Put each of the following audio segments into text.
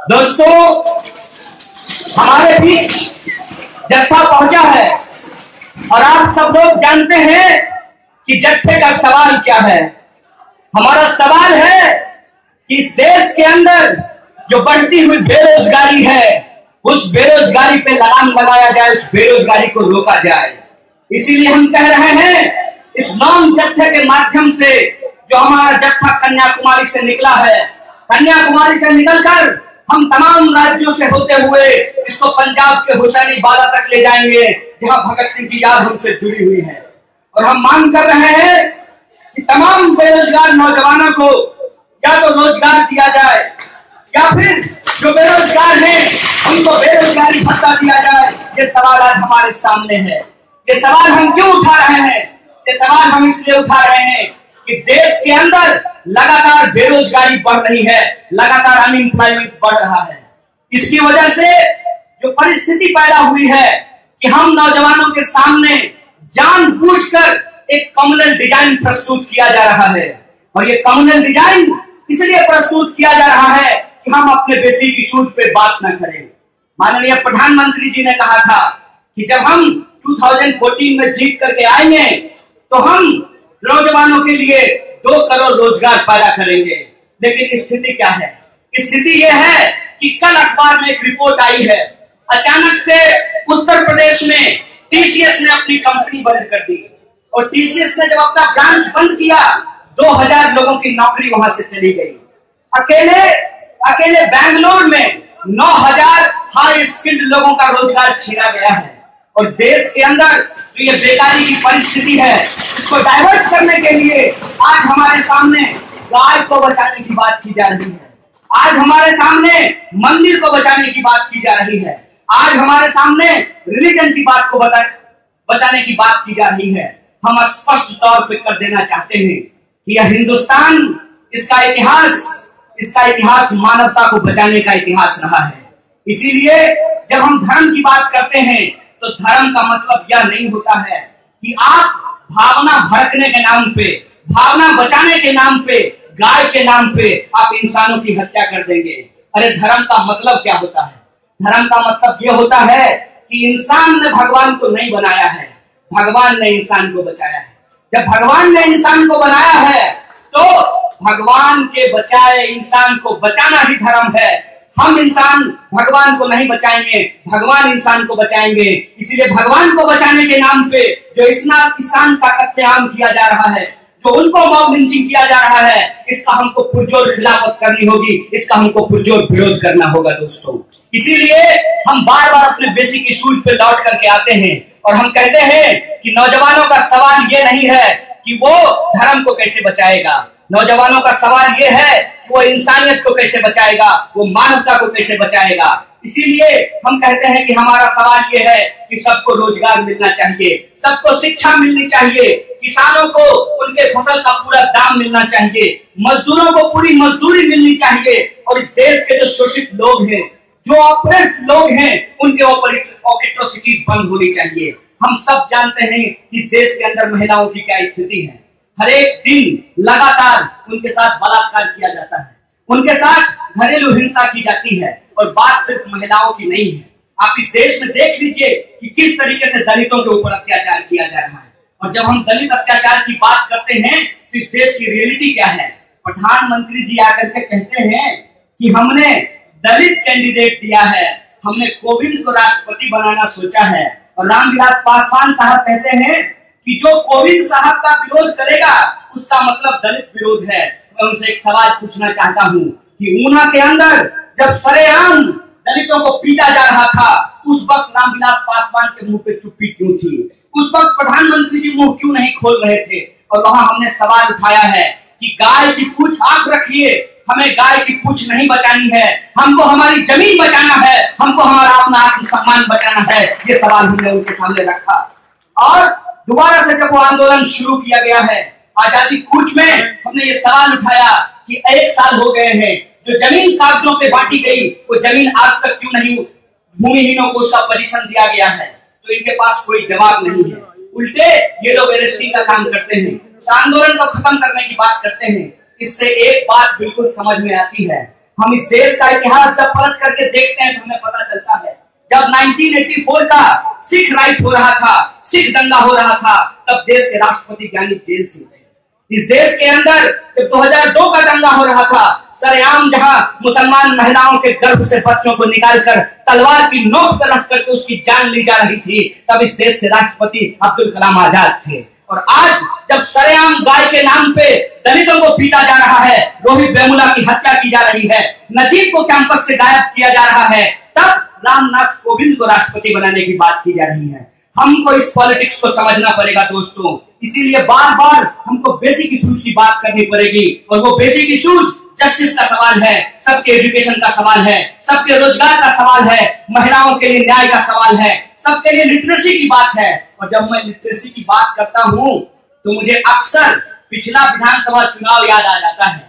दोस्तों, हमारे बीच जत्था पहुंचा है और आप सब लोग जानते हैं कि जत्थे का सवाल क्या है। हमारा सवाल है कि इस देश के अंदर जो बढ़ती हुई बेरोजगारी है, उस बेरोजगारी पे लगाम लगाया जाए, उस बेरोजगारी को रोका जाए। इसीलिए हम कह रहे हैं, इस लॉन्ग जत्थे के माध्यम से जो हमारा जत्था कन्याकुमारी से निकला है, कन्याकुमारी से निकलकर हम तमाम राज्यों से होते हुए इसको पंजाब के हुसैनी बाला तक ले जाएंगे, जहां भगत सिंह की याद हमसे जुड़ी हुई है। और हम मांग कर रहे हैं कि तमाम बेरोजगार नौजवानों को या तो रोजगार दिया जाए या फिर जो बेरोजगार हैं उनको बेरोजगारी भत्ता दिया जाए। ये सवाल आज हमारे सामने है। ये सवाल हम क्यों उठा रहे हैं? ये सवाल हम इसलिए उठा रहे हैं कि देश के अंदर लगातार बेरोजगारी बढ़ रही है, लगातार अनएम्प्लॉयमेंट बढ़ रहा है। इसकी वजह से जो परिस्थिति पैदा हुई है कि हम नौजवानों के सामने जानबूझकर एक कम्युनल डिजाइन प्रस्तुत किया जा रहा है। और ये कम्युनल डिजाइन इसलिए प्रस्तुत किया जा रहा है कि हम अपने बेसिक इशूज पे बात न करें। माननीय प्रधानमंत्री जी ने कहा था कि जब हम 2014 में जीत करके आएंगे तो हम नौजवानों के लिए 2 करोड़ रोजगार पैदा करेंगे। लेकिन स्थिति क्या है? स्थिति यह है कि कल अखबार में एक रिपोर्ट आई है, अचानक से उत्तर प्रदेश में टीसीएस ने अपनी कंपनी बंद कर दी। और टीसीएस ने जब अपना ब्रांच बंद किया, 2000 लोगों की नौकरी वहां से चली गई। अकेले बैंगलोर में 9000 हाई स्किल्ड लोगों का रोजगार छीना गया है। और देश के अंदर जो ये बेकारी की परिस्थिति है, इसको डाइवर्ट करने के लिए आज हमारे सामने गाय को बचाने की बात की जा रही है। आज हमारे सामने मंदिर को बचाने की बात की जा रही है। आज हमारे सामने रिलीजन की बात को बचाने की बात की जा रही है। हम स्पष्ट तौर पे कर देना चाहते हैं कि यह हिंदुस्तान, इसका इतिहास मानवता को बचाने का इतिहास रहा है। इसीलिए जब हम धर्म की बात करते हैं तो धर्म का मतलब यह नहीं होता है कि आप भावना भड़कने के नाम पे, भावना बचाने के नाम पे, गाय के नाम पे आप इंसानों की हत्या कर देंगे। अरे धर्म का मतलब क्या होता है? धर्म का मतलब यह होता है कि इंसान ने भगवान को नहीं बनाया है, भगवान ने इंसान को बचाया है। जब भगवान ने इंसान को बनाया है तो भगवान के बचाए इंसान को बचाना ही धर्म है। हम इंसान भगवान को नहीं बचाएंगे, भगवान इंसान को बचाएंगे। इसीलिए भगवान को बचाने के नाम पे जो किसान का कत्लेआम किया जा रहा है, जो उनको मॉब लिंचिंग किया जा रहा है, इसका हमको पुरजोर खिलाफत करनी होगी, इसका हमको पुरजोर विरोध करना होगा दोस्तों। इसीलिए हम बार बार अपने बेसिक इशूज पे लौट करके आते हैं और हम कहते हैं कि नौजवानों का सवाल ये नहीं है कि वो धर्म को कैसे बचाएगा, नौजवानों का सवाल ये है कि वो इंसानियत को कैसे बचाएगा, वो मानवता को कैसे बचाएगा। इसीलिए हम कहते हैं कि हमारा सवाल ये है कि सबको रोजगार मिलना चाहिए, सबको शिक्षा मिलनी चाहिए, किसानों को उनके फसल का पूरा दाम मिलना चाहिए, मजदूरों को पूरी मजदूरी मिलनी चाहिए। और इस देश के जो शोषित लोग हैं, जो ऑप्रेस्ड लोग हैं, उनके ऑपरेट्रोसिटीज बंद होनी चाहिए। हम सब जानते हैं कि इस देश के अंदर महिलाओं की क्या स्थिति है। हर एक दिन लगातार उनके साथ बलात्कार किया जाता है, उनके साथ घरेलू हिंसा की जाती है। और बात सिर्फ महिलाओं की नहीं है, आप इस देश में देख लीजिए कि किस तरीके से दलितों के ऊपर अत्याचार किया जा रहा है। और जब हम दलित अत्याचार की बात करते हैं तो इस देश की रियलिटी क्या है? प्रधानमंत्री जी आकर के कहते हैं कि हमने दलित कैंडिडेट दिया है, हमने कोविंद को राष्ट्रपति बनाना सोचा है। और रामविलास पासवान साहब कहते हैं कि जो कोविंद साहब का विरोध करेगा उसका मतलब दलित विरोध है। मैं उनसे एक सवाल पूछना चाहता हूँ कि ऊना के अंदर जब सरेआम दलितों को पीटा जा रहा था, उस वक्त रामविलास पासवान के मुंह पे चुप्पी क्यों थी? उस वक्त प्रधानमंत्री जी मुंह क्यों नहीं खोल रहे थे? और वहां हमने सवाल उठाया है कि गाय की पूंछ आप रखिए, हमें गाय की पूंछ नहीं बचानी है, हमको हमारी जमीन बचाना है, हमको हमारा अपना आत्मसम्मान बचाना है। ये सवाल हमने उनके सामने रखा। और दोबारा से जब वो आंदोलन शुरू किया गया है आजादी कूच में, हमने ये सवाल उठाया कि 1 साल हो गए हैं, जो जमीन कागजों पे बांटी गई वो जमीन आज तक क्यों नहीं भूमिहीनों को उसका पोजीशन दिया गया है? तो इनके पास कोई जवाब नहीं है। उल्टे ये लोग अरेस्टिंग का काम करते हैं, आंदोलन को खत्म करने की बात करते हैं। इससे एक बात बिल्कुल समझ में आती है, हम इस देश का इतिहास जब पलट करके देखते हैं तो हमें पता चलता है, जब 1984 का सिख राइट हो रहा था, सिख दंगा हो रहा था, तब देश के राष्ट्रपति ज्ञानी जेल से थे। इस देश के अंदर जब 2002 का दंगा हो रहा था, सरेआम जहां मुसलमान महिलाओं के गर्भ से बच्चों को निकालकर तलवार की नोक पर रख करके उसकी जान ली जा रही थी, तब इस देश के राष्ट्रपति अब्दुल कलाम आजाद थे। और आज जब सरेआम गाय के नाम पे दलितों को पीटा जा रहा है, रोहित वेमुला की हत्या की जा रही है, नजीब को कैंपस से गायब किया जा रहा है, तब रामनाथ कोविंद को राष्ट्रपति बनाने की बात की जा रही है। हमको इस पॉलिटिक्स को समझना पड़ेगा दोस्तों, इसीलिए बार बार हमको बेसिक इश्यूज की बात करनी पड़ेगी। और वो बेसिक इश्यूज जस्टिस का सवाल है, सबके एजुकेशन का सवाल है, सबके रोजगार का सवाल है, महिलाओं के लिए न्याय का सवाल है, सबके लिए लिटरेसी की बात है। और जब मैं लिटरेसी की बात करता हूं तो मुझे अक्सर पिछला विधानसभा चुनाव याद आ जाता है,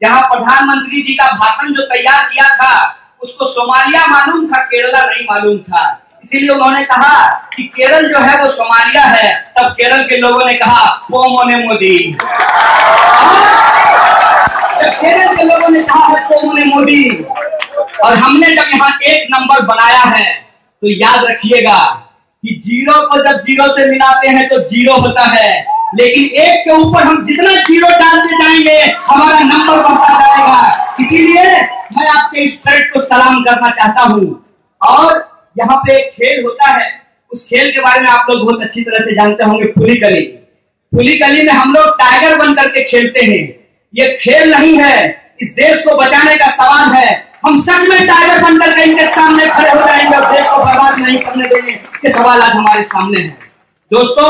जहां प्रधानमंत्री जी का भाषण जो तैयार किया था उसको सोमालिया मालूम था, केरला नहीं मालूम था। इसीलिए उन्होंने कहा कि केरल जो है वो सोमालिया है। तब केरल के लोगों ने कहा पोमोने मोदी, जब केरल के लोगों ने कहा है पोमोने मोदी, और हमने जब यहाँ एक नंबर बनाया है तो याद रखिएगा कि जीरो को जब जीरो से मिलाते हैं तो जीरो होता है, लेकिन एक के ऊपर हम जितना जीरो डालते जाएंगे हमारा नंबर बढ़ता जाएगा। इसीलिए मैं आपके इस स्पिरिट को सलाम करना चाहता हूं। और यहाँ पे एक खेल होता है, उस खेल के बारे में आप लोग बहुत अच्छी तरह से जानते होंगे, पुली कली। पुली कली में हम लोग टाइगर बन करके खेलते हैं। ये खेल नहीं है, इस देश को बचाने का सवाल है। हम सच में टाइगर बनकर के इनके सामने खड़े हो जाएंगे और देश को बर्बाद नहीं करने देंगे। ये सवाल आज हमारे सामने है दोस्तों।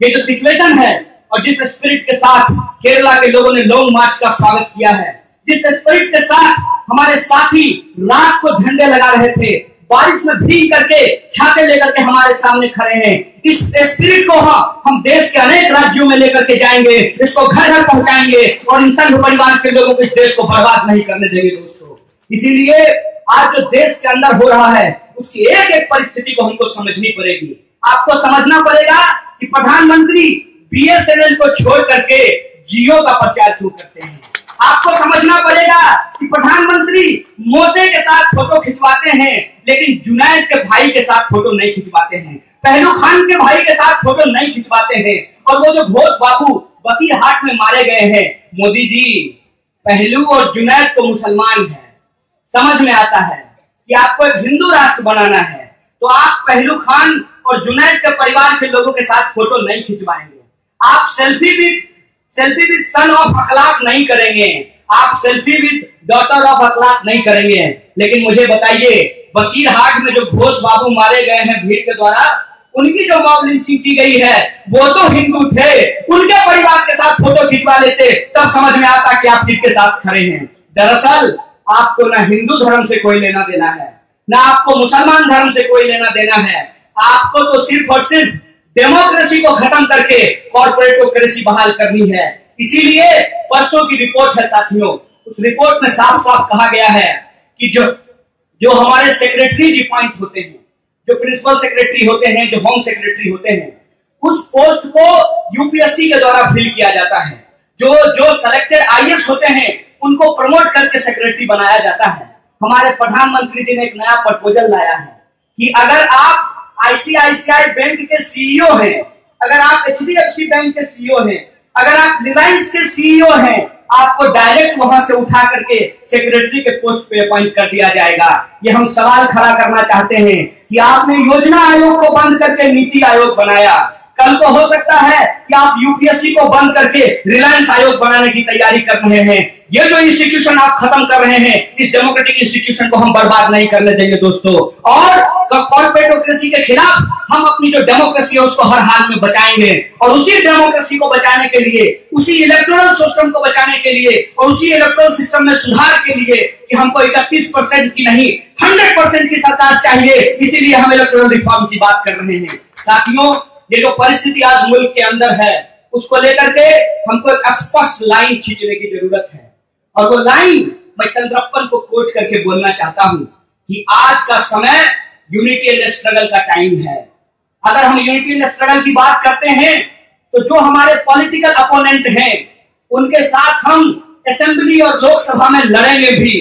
ये जो सिचुएशन है और जिस स्पिरिट के साथ केरला के लोगों ने लॉन्ग मार्च का स्वागत किया है, जिस स्पिरिट के साथ हमारे साथी रात को झंडे लगा रहे थे, बारिश में भीग करके छाते लेकर के हमारे सामने खड़े हैं, इस स्पिरिट को हम देश के अनेक राज्यों में लेकर के जाएंगे, इसको घर घर पहुंचाएंगे और इन संघ परिवार के लोगों को इस देश को बर्बाद नहीं करने देंगे दोस्तों। इसीलिए आज जो देश के अंदर हो रहा है उसकी एक एक परिस्थिति को हमको समझनी पड़ेगी। आपको समझना पड़ेगा कि प्रधानमंत्री बीएसएनएल को छोड़ करके जियो का प्रचार क्यों करते हैं। आपको समझना पड़ेगा कि प्रधानमंत्री मोदी के साथ फोटो खिंचवाते हैं लेकिन जुनैद के भाई के साथ फोटो नहीं खिंचवाते हैं, पहलू खान के भाई के साथ फोटो नहीं खिंचवाते हैं। और वो जो घोष बाबू बसीरहाट में मारे गए हैं, मोदी जी पहलू और जुनैद तो मुसलमान है, समझ में आता है कि आपको एक हिंदू राष्ट्र बनाना है तो आप पहलू खान और जुनैद के परिवार के लोगों के साथ फोटो नहीं खिंचवाएंगे। आप सेल्फी विद सन ऑफ अखलाक नहीं करेंगे, आप सेल्फी विद डॉटर ऑफ अखलाक नहीं करेंगे। लेकिन मुझे बताइए, बसीरहाट में जो घोष बाबू मारे गए हैं भीड़ के द्वारा, उनकी जो मॉब लिंचिंग की गई है वो तो हिंदू थे, उनके परिवार के साथ फोटो खिंचवा लेते तब समझ में आता कि आप किसके साथ खड़े हैं। दरअसल आपको ना हिंदू धर्म से कोई लेना देना है, ना आपको मुसलमान धर्म से कोई लेना देना है। आपको तो सिर्फ और सिर्फ डेमोक्रेसी को खत्म करके कॉर्पोरेटोक्रेसी बहाल करनी है। इसीलिए परसों की रिपोर्ट है साथियों, उस रिपोर्ट में साफ साफ कहा गया है कि जो हमारे सेक्रेटरी अपॉइंट होते हैं, जो प्रिंसिपल सेक्रेटरी होते हैं, जो होम सेक्रेटरी होते हैं, उस पोस्ट को यूपीएससी के द्वारा फिल किया जाता है। जो सेलेक्टेड आईएएस होते हैं उनको प्रमोट करके सेक्रेटरी बनाया जाता है। हमारे प्रधानमंत्री जी ने एक नया प्रपोजल लाया है कि अगर आप आईसीआईसीआई बैंक के सीईओ हैं, अगर आप एचडीएफसी बैंक के सीईओ हैं, अगर आप रिलायंस के सीईओ हैं, आपको डायरेक्ट वहां से उठा करके सेक्रेटरी के पोस्ट पे अपॉइंट कर दिया जाएगा। ये हम सवाल खड़ा करना चाहते हैं कि आपने योजना आयोग को बंद करके नीति आयोग बनाया, कल को हो सकता है कि आप यूपीएससी को बंद करके रिलायंस आयोग बनाने की तैयारी कर रहे हैं। ये जो इंस्टीट्यूशन आप खत्म कर रहे हैं, इस डेमोक्रेटिक इंस्टीट्यूशन को हम बर्बाद नहीं करने देंगे दोस्तों। और कॉर्पोरेटोक्रेसी के खिलाफ हम अपनी जो डेमोक्रेसी है उसको हर हाल में बचाएंगे। और उसी डेमोक्रेसी को बचाने के लिए, उसी इलेक्टोरल सिस्टम को बचाने के लिए और उसी इलेक्टोरल सिस्टम में सुधार के लिए कि हमको 31% की नहीं 100% की सरकार चाहिए, इसीलिए हम इलेक्टोरल रिफॉर्म की बात कर रहे हैं। साथियों, ये जो परिस्थिति आज मुल्क के अंदर है उसको लेकर के हमको एक स्पष्ट लाइन खींचने की जरूरत है। और वो लाइन मैं चंद्रप्पन को कोट करके बोलना चाहता हूं कि आज का समय यूनिटी एंड स्ट्रगल का टाइम है। अगर हम यूनिटी एंड स्ट्रगल की बात करते हैं तो जो हमारे पॉलिटिकल अपोनेंट हैं उनके साथ हम असेंबली और लोकसभा में लड़ेंगे भी,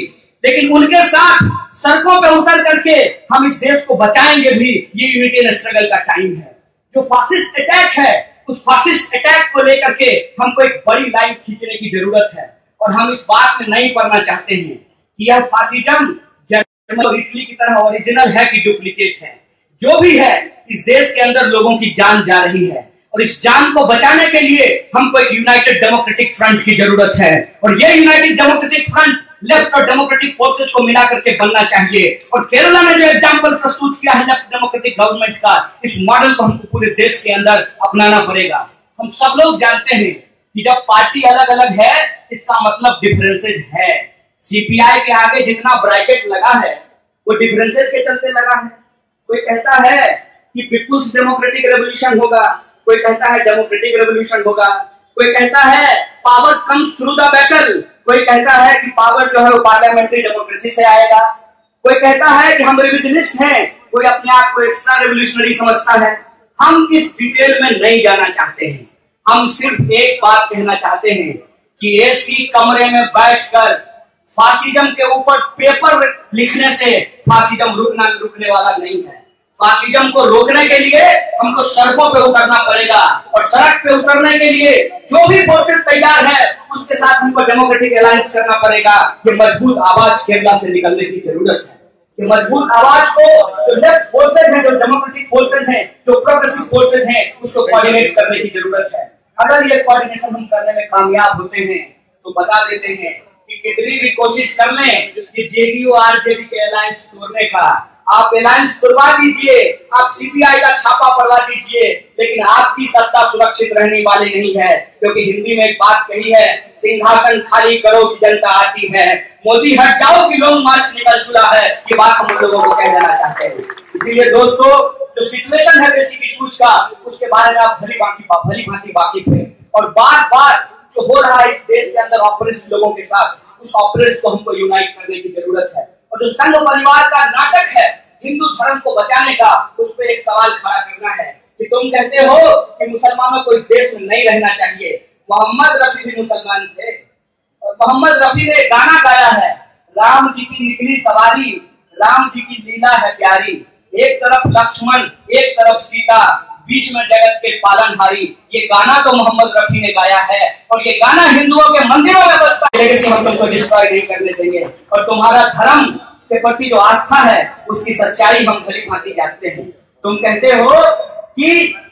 लेकिन उनके साथ सड़कों पे उतर करके हम इस देश को बचाएंगे भी। ये यूनिटी एंड स्ट्रगल का टाइम है। जो फासिस्ट अटैक है, उस फासिस्ट अटैक को लेकर के हमको एक बड़ी लाइन खींचने की जरूरत है। और हम इस बात में नहीं पढ़ना चाहते हैं कि यह फासिज्म जर्मनी और इटली की तरह ओरिजिनल है कि डुप्लीकेट है। जो भी है, इस देश के अंदर लोगों की जान जा रही है और इस जान को बचाने के लिए हमको एक यूनाइटेड डेमोक्रेटिक फ्रंट की जरूरत है। और ये यूनाइटेड डेमोक्रेटिक फ्रंट लेफ्ट और डेमोक्रेटिक फोर्सेस को मिला करके बनना चाहिए। और केरला ने जो एग्जाम्पल प्रस्तुत किया है लेफ्ट डेमोक्रेटिक गवर्नमेंट का, इस मॉडल को हमको पूरे देश के अंदर अपनाना पड़ेगा। हम सब लोग जानते हैं कि जब पार्टी अलग अलग है, इसका मतलब डिफरेंसेज है। सीपीआई के आगे जितना ब्रैकेट लगा है वो डिफरेंसेज के चलते लगा है। कोई कहता है कि पीपुल्स डेमोक्रेटिक रेवोल्यूशन होगा, कोई कहता है डेमोक्रेटिक रेवोल्यूशन होगा, कोई कहता है power comes through the battle, कोई कहता है कि पावर जो है वो पार्लियामेंट्री डेमोक्रेसी से आएगा, कोई कहता है कि हम रिविजनिस्ट हैं, कोई अपने आप को एक्स्ट्रा रेवोल्यूशनरी समझता है। हम इस डिटेल में नहीं जाना चाहते हैं। हम सिर्फ एक बात कहना चाहते हैं कि एसी कमरे में बैठकर फासिज्म के ऊपर पेपर लिखने से फासिज्म रुकने वाला नहीं है। फासिज्म को रोकने के लिए हमको सड़कों पे उतरना पड़ेगा और सड़क पे उतरने के लिए जो भी फोर्सेस तैयार है उसके साथ हमको डेमोक्रेटिक अलायंस करना पड़ेगा। ये मजबूत आवाज केरला से निकलने की जरूरत है। ये मजबूत आवाज को जो लेफ्ट फोर्सेस हैं, जो डेमोक्रेटिक फोर्सेस हैं, जो प्रोग्रेसिव फोर्सेस हैं, उसको कोऑर्डिनेट करने की जरूरत है। अगर ये कोऑर्डिनेशन हम करने में कामयाब होते हैं तो बता देते हैं कि कितनी भी कोशिश कर लें कि जेडीयू आरजेडी के अलायंस तोड़ने का, आप अलायंस तोड़वा दीजिए, आप सीपीआई का छापा पड़वा दीजिए, लेकिन आपकी सत्ता सुरक्षित रहने वाली नहीं है। क्योंकि हिंदी में एक बात कही है, सिंहासन खाली करो कि जनता आती है, मोदी हट जाओ कि लॉन्ग मार्च निकल चुका है। ये बात हम लोगों को कह देना चाहते हैं। इसीलिए दोस्तों, जो सिचुएशन है बेसिक इश्यूज का, उसके बारे में आप भली भांति वाकिफ है। और बार बार जो हो रहा है इस देश के अंदर ऑपरेशन लोगों के साथ, उस ऑपरेशन को हमको यूनाइट करने की जरूरत है। और जो संघ परिवार का नाटक है हिंदू धर्म को बचाने का, उस पर एक सवाल खड़ा करना है कि तुम कहते हो कि मुसलमानों को इस देश में नहीं रहना चाहिए। मोहम्मद रफी भी मुसलमान थे और मोहम्मद रफी ने गाना गाया है, राम जी की निकली सवारी, राम जी की लीला है प्यारी, एक तरफ लक्ष्मण एक तरफ सीता, बीच में जगत के पालनहारी। ये गाना तो मोहम्मद रफी ने गाया है और ये गाना हिंदुओं के मंदिरों में बजता है। लेकिन हम तुमको डिस्ट्रॉय नहीं करने देंगे और तुम्हारा धर्म के प्रति जो आस्था है उसकी सच्चाई हम भली भांति जानते हैं। तुम कहते हो कि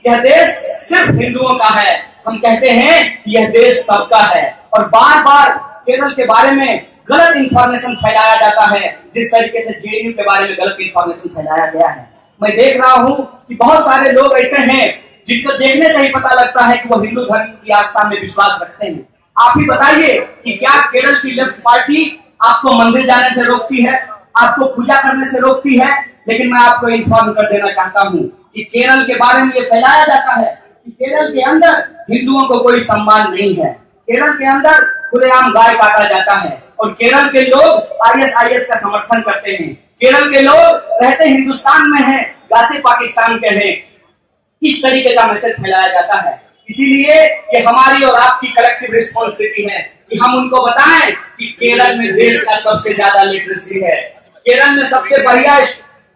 यह देश सिर्फ हिंदुओं का है, हम कहते हैं कि यह देश सबका है। और बार बार केरल के बारे में गलत इंफॉर्मेशन फैलाया जाता है, जिस तरीके से जेडीयू के बारे में गलत इंफॉर्मेशन फैलाया गया है। मैं देख रहा हूं कि बहुत सारे लोग ऐसे हैं जिनको देखने से ही पता लगता है कि वो हिंदू धर्म की आस्था में विश्वास रखते हैं। आप ही बताइए कि क्या केरल की लेफ्ट पार्टी आपको मंदिर जाने से रोकती है, आपको पूजा करने से रोकती है? लेकिन मैं आपको इन्फॉर्म कर देना चाहता हूं कि केरल के बारे में ये फैलाया जाता है कि केरल के अंदर हिंदुओं को कोई सम्मान नहीं है, केरल के अंदर खुलेआम गाय काटा जाता है और केरल के लोग आईएसआईएस का समर्थन करते हैं, केरल के लोग रहते हिंदुस्तान में हैं, गाते पाकिस्तान के हैं। इस तरीके का मैसेज फैलाया जाता है। इसीलिए ये हमारी और आपकी कलेक्टिव रिस्पॉन्सिबिलिटी है कि हम उनको बताएं कि केरल में देश का सबसे ज्यादा लिटरेसी है, केरल में सबसे बढ़िया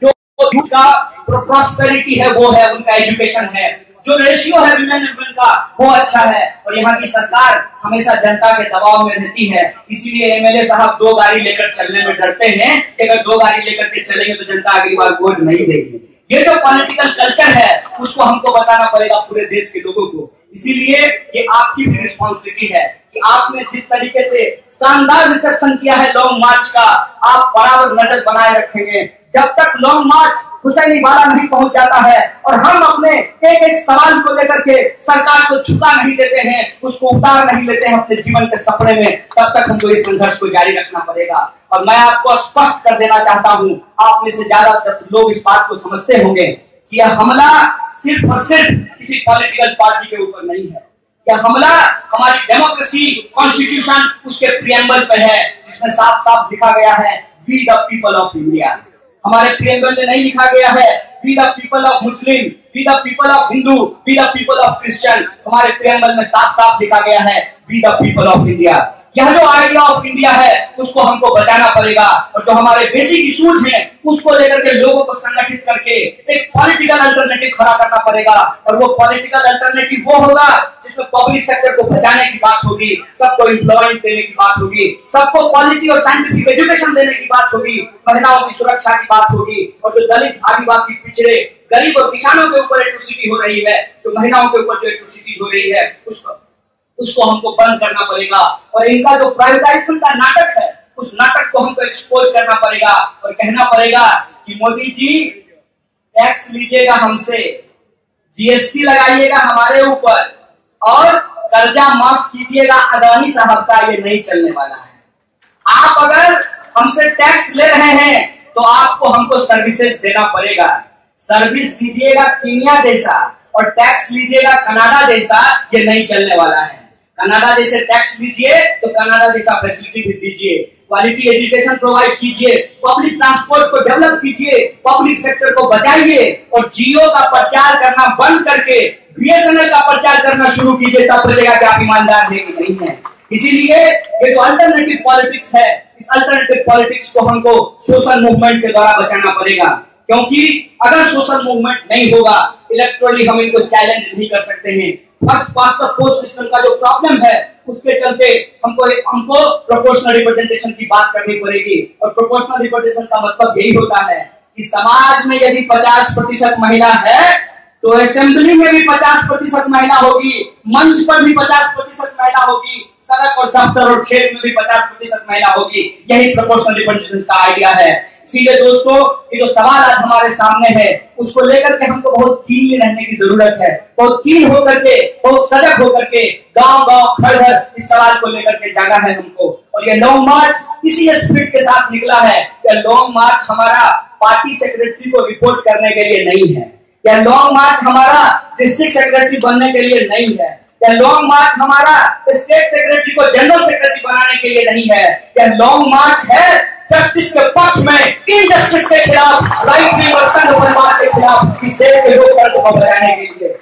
जो यूथ का प्रॉस्पेरिटी है वो है उनका एजुकेशन है, जो रेशियो है विमेन वुमेन का वो अच्छा है। और यहाँ की सरकार हमेशा जनता के दबाव में रहती है। इसीलिए एमएलए साहब 2 गाड़ी लेकर चलने में डरते हैं कि अगर 2 गाड़ी लेकर के चलेंगे तो जनता अगली बार वोट नहीं देगी। ये जो पॉलिटिकल कल्चर है उसको हमको बताना पड़ेगा पूरे देश के लोगों को। इसीलिए ये आपकी भी रिस्पॉन्सिबिलिटी है कि आपने जिस तरीके से शानदार रिसेप्शन किया है लॉन्ग मार्च का, आप बराबर नजर बनाए रखेंगे। जब तक लॉन्ग मार्च हुसैनी वाला नहीं पहुंच जाता है और हम अपने एक एक सवाल को लेकर के सरकार को झुका नहीं देते हैं, उसको उतार नहीं लेते हैं अपने जीवन के सपने में, तब तक हमको इस संघर्ष को जारी रखना पड़ेगा। और मैं आपको स्पष्ट कर देना चाहता हूं, आप में से ज्यादातर लोग इस बात को समझते होंगे कि यह हमला सिर्फ और सिर्फ किसी पॉलिटिकल पार्टी के ऊपर नहीं है। यह हमला हमारी डेमोक्रेसी, कॉन्स्टिट्यूशन, उसके प्रियम्बल पे है, जिसमें साफ साफ लिखा गया है we the people of India. हमारे प्रियम्बल में नहीं लिखा गया है we the people of Muslim, we the people of Hindu, we the people of Christian. हमारे प्रियम्बल में साफ साफ लिखा गया है we the people of India. यह जो आइडिया ऑफ इंडिया है उसको हमको बचाना पड़ेगा और जो हमारे बेसिक इश्यूज हैं उसको लेकर के लोगों को संगठित करके एक पॉलिटिकल अल्टरनेटिव खड़ा करना पड़ेगा। और वो पॉलिटिकल अल्टरनेटिव वो होगा जिसमें पब्लिक सेक्टर को बचाने की बात होगी, सबको एम्प्लॉयमेंट देने की बात होगी, सबको क्वालिटी और साइंटिफिक एजुकेशन देने की बात होगी, महिलाओं की सुरक्षा की बात होगी। और जो दलित, आदिवासी, पिछड़े, गरीब और किसानों के ऊपर एट्रोसिटी हो रही है, जो महिलाओं के ऊपर जो एट्रोसिटी हो रही है उसको हमको बंद करना पड़ेगा। और इनका जो प्राइवेटाइजेशन का नाटक है उस नाटक को हमको एक्सपोज करना पड़ेगा और कहना पड़ेगा कि मोदी जी टैक्स लीजिएगा हमसे, जीएसटी लगाइएगा हमारे ऊपर और कर्जा माफ कीजिएगा अदानी साहब का, ये नहीं चलने वाला है। आप अगर हमसे टैक्स ले रहे हैं तो आपको हमको सर्विसेज देना पड़ेगा। सर्विस दीजिएगा कीनिया जैसा और टैक्स लीजिएगा कनाडा जैसा, ये नहीं चलने वाला है। कनाडा जैसे टैक्स लीजिए तो कनाडा जैसा फैसिलिटी भी दीजिए, क्वालिटी एजुकेशन प्रोवाइड कीजिए, पब्लिक ट्रांसपोर्ट को डेवलप कीजिए, पब्लिक सेक्टर को बचाइए और जियो का प्रचार करना बंद करके बीएसएनएल का प्रचार करना शुरू कीजिए, तब बचेगा कि आप ईमानदार है कि नहीं है। इसीलिए ये जो अल्टरनेटिव पॉलिटिक्स है, इस अल्टरनेटिव पॉलिटिक्स को हमको सोशल मूवमेंट के द्वारा बचाना पड़ेगा, क्योंकि अगर सोशल मूवमेंट नहीं होगा इलेक्ट्रॉनिक हम इनको चैलेंज नहीं कर सकते हैं। First past the post system का जो प्रॉब्लम है उसके चलते हमको प्रोपोर्शनल रिप्रेजेंटेशन की बात करनी पड़ेगी। और प्रोपोर्शनल रिप्रेजेंटेशन का मतलब यही होता है कि समाज में यदि 50% महिला है तो असेंबली में भी 50% महिला होगी, मंच पर भी 50% महिला होगी, सड़क और दफ्तर और खेत में भी 50% महिला होगी। यही प्रोपोर्शनल रिप्रेजेंटेशन का आइडिया है। इसीलिए दोस्तों ये जो सवाल आज हमारे सामने है उसको लेकर के हमको बहुत कीनली रहने की जरूरत है, बहुत कीन होकर के, बहुत सजग होकर के गांव-गांव, घर-घर इस सवाल को लेकर के जाना है हमको। और ये लॉन्ग मार्च इसी स्पिरिट के साथ निकला है। यह लॉन्ग मार्च हमारा पार्टी सेक्रेटरी को रिपोर्ट करने के लिए नहीं है, यह लॉन्ग मार्च हमारा डिस्ट्रिक्ट सेक्रेटरी बनने के लिए नहीं है, यह लॉन्ग मार्च हमारा स्टेट सेक्रेटरी को जनरल सेक्रेटरी बनाने के लिए नहीं है। यह लॉन्ग मार्च है जस्टिस के पक्ष में, इनजस्टिस के खिलाफ, राइट विंग और तंग परिवार के खिलाफ इस देश के लोकतंत्र को बचाने के लिए।